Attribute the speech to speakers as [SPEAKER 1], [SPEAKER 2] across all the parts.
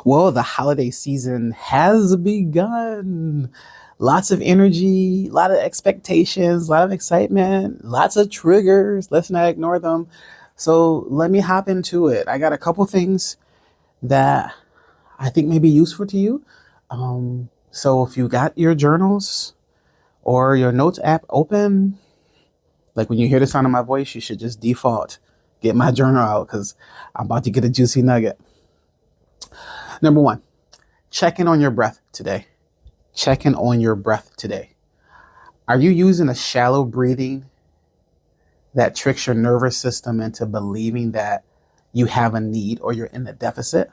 [SPEAKER 1] Well, the holiday season has begun. Lots of energy, a lot of expectations, a lot of excitement, lots of triggers. Let's not ignore them. So let me hop into it. I got a couple things that I think may be useful to you. So if you got your journals or your notes app open, like when you hear the sound of my voice, you should just default get my journal out because I'm about to get a juicy nugget. Number one, check in on your breath today. Check in on your breath today. Are you using a shallow breathing that tricks your nervous system into believing that you have a need or you're in a deficit?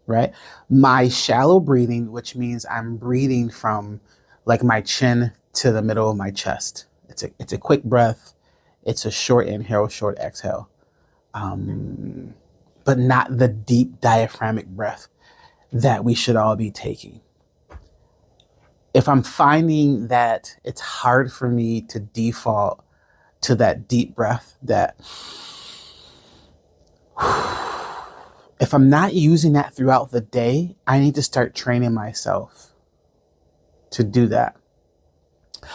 [SPEAKER 1] Right? My shallow breathing, which means I'm breathing from like my chin to the middle of my chest. It's a quick breath. It's a short inhale, short exhale, but not the deep diaphragmatic breath that we should all be taking. If I'm finding that it's hard for me to default to that deep breath, that if I'm not using that throughout the day, I need to start training myself to do that.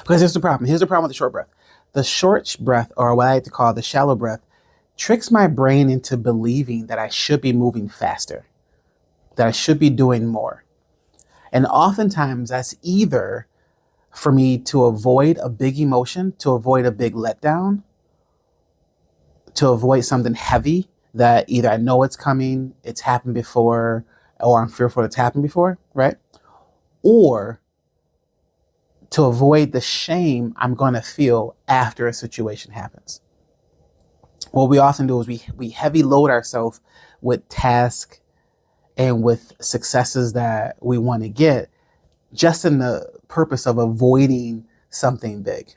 [SPEAKER 1] Because here's the problem. Here's the problem with the short breath. The short breath, or what I like to call the shallow breath, tricks my brain into believing that I should be moving faster, that I should be doing more. And oftentimes that's either for me to avoid a big emotion, to avoid a big letdown, to avoid something heavy that either I know it's coming, it's happened before, or I'm fearful it's happened before, right? Or to avoid the shame I'm going to feel after a situation happens. What we often do is we heavy load ourselves with tasks and with successes that we want to get just in the purpose of avoiding something big.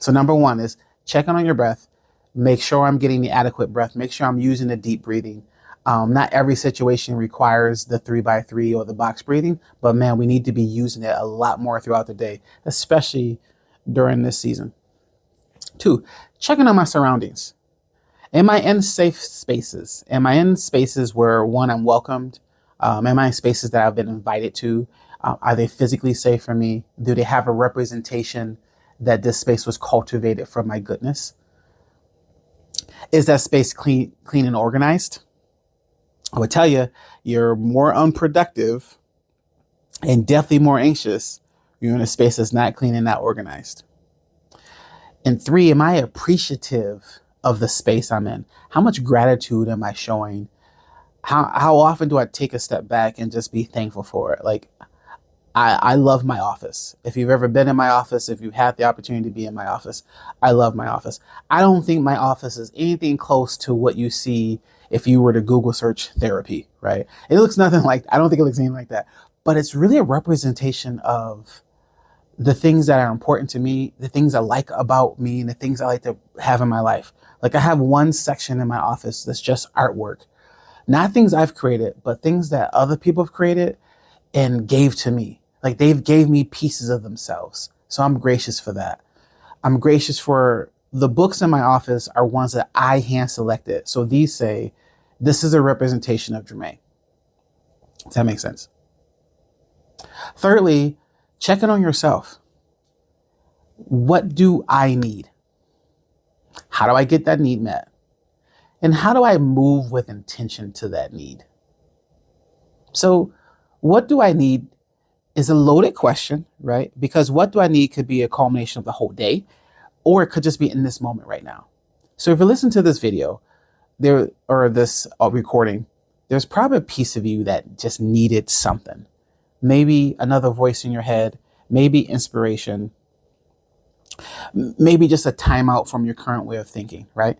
[SPEAKER 1] So number one is checking on your breath. Make sure I'm getting the adequate breath. Make sure I'm using the deep breathing. Not every situation requires the 3x3 or the box breathing, but man, we need to be using it a lot more throughout the day, especially during this season. Two, checking on my surroundings. Am I in safe spaces? Am I in spaces where, one, I'm welcomed? Am I in spaces that I've been invited to? Are they physically safe for me? Do they have a representation that this space was cultivated for my goodness? Is that space clean and organized? I would tell you, you're more unproductive and definitely more anxious. You're in a space that's not clean and not organized. And three, am I appreciative of the space I'm in? How much gratitude am I showing? How often do I take a step back and just be thankful for it? Like, I love my office. If you've ever been in my office, if you've had the opportunity to be in my office, I love my office. I don't think my office is anything close to what you see if you were to Google search therapy, right? It looks nothing like, I don't think it looks anything like that, but it's really a representation of the things that are important to me, the things I like about me, and the things I like to have in my life. Like I have one section in my office that's just artwork, not things I've created, but things that other people have created and gave to me. Like they've gave me pieces of themselves. So I'm gracious for that. I'm gracious for the books in my office are ones that I hand selected. So these say, this is a representation of Jermaine. Does that make sense? Thirdly, check in on yourself. What do I need? How do I get that need met? And how do I move with intention to that need? So what do I need is a loaded question, right? Because what do I need could be a culmination of the whole day, or it could just be in this moment right now. So if you listen to this video there or this recording, there's probably a piece of you that just needed something. Maybe another voice in your head, maybe inspiration, maybe just a timeout from your current way of thinking, right?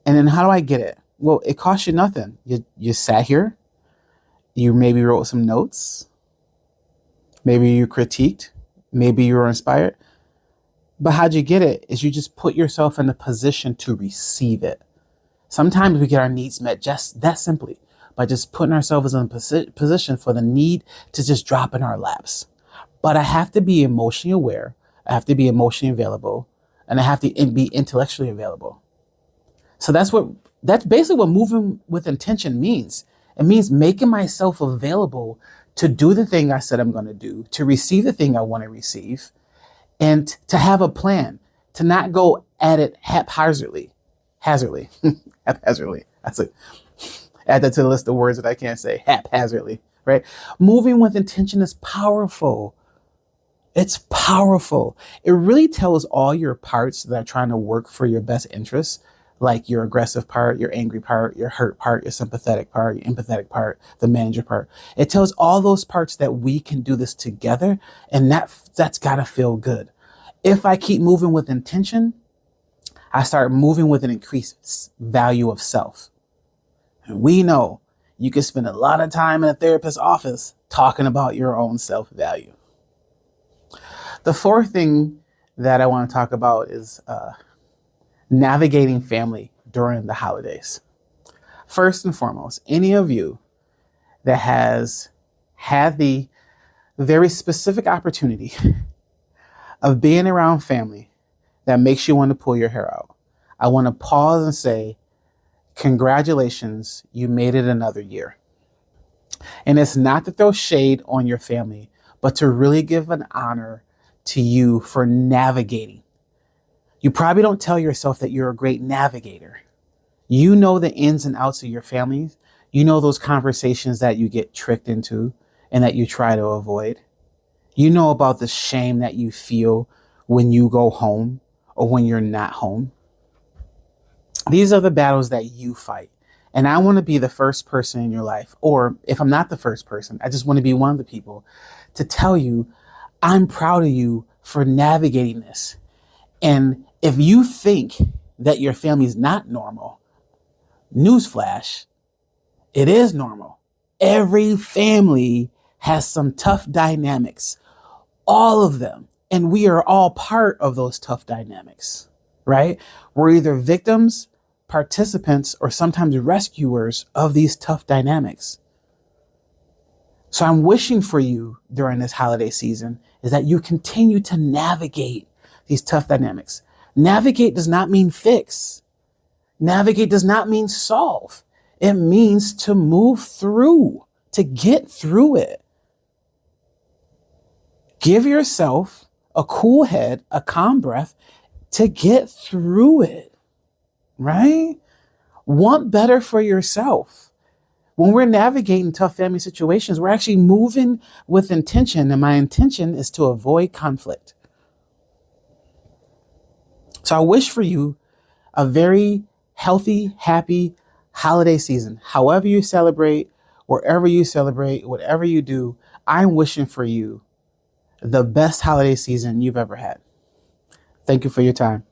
[SPEAKER 1] And then how do I get it? Well, it costs you nothing. You sat here, you maybe wrote some notes, maybe you critiqued, maybe you were inspired. But how'd you get it? Is you just put yourself in a position to receive it. Sometimes we get our needs met just that simply by just putting ourselves in a position for the need to just drop in our laps. But I have to be emotionally aware. I have to be emotionally available, and I have to be intellectually available. So that's basically what moving with intention means. It means making myself available to do the thing I said I'm going to do, to receive the thing I want to receive, and to have a plan, to not go at it haphazardly. Haphazardly. That's it. Add that to the list of words that I can't say. Haphazardly, right? Moving with intention is powerful. It's powerful. It really tells all your parts that are trying to work for your best interests, like your aggressive part, your angry part, your hurt part, your sympathetic part, your empathetic part, the manager part. It tells all those parts that we can do this together, and that's got to feel good. If I keep moving with intention, I start moving with an increased value of self. And we know you can spend a lot of time in a therapist's office talking about your own self-value. The fourth thing that I want to talk about is navigating family during the holidays. First and foremost, any of you that has had the very specific opportunity of being around family that makes you want to pull your hair out, I want to pause and say, congratulations, you made it another year. And it's not to throw shade on your family, but to really give an honor to you for navigating. You probably don't tell yourself that you're a great navigator. You know the ins and outs of your family. You know those conversations that you get tricked into and that you try to avoid. You know about the shame that you feel when you go home or when you're not home. These are the battles that you fight. And I want to be the first person in your life, or if I'm not the first person, I just want to be one of the people to tell you, I'm proud of you for navigating this. And if you think that your family is not normal, newsflash, it is normal. Every family has some tough dynamics, all of them. And we are all part of those tough dynamics, right? We're either victims, participants, or sometimes rescuers of these tough dynamics. So I'm wishing for you during this holiday season is that you continue to navigate these tough dynamics. Navigate does not mean fix. Navigate does not mean solve. It means to move through, to get through it. Give yourself a cool head, a calm breath to get through it, right? Want better for yourself. When we're navigating tough family situations, we're actually moving with intention, and my intention is to avoid conflict. So I wish for you a very healthy, happy holiday season. However you celebrate, wherever you celebrate, whatever you do, I'm wishing for you the best holiday season you've ever had. Thank you for your time.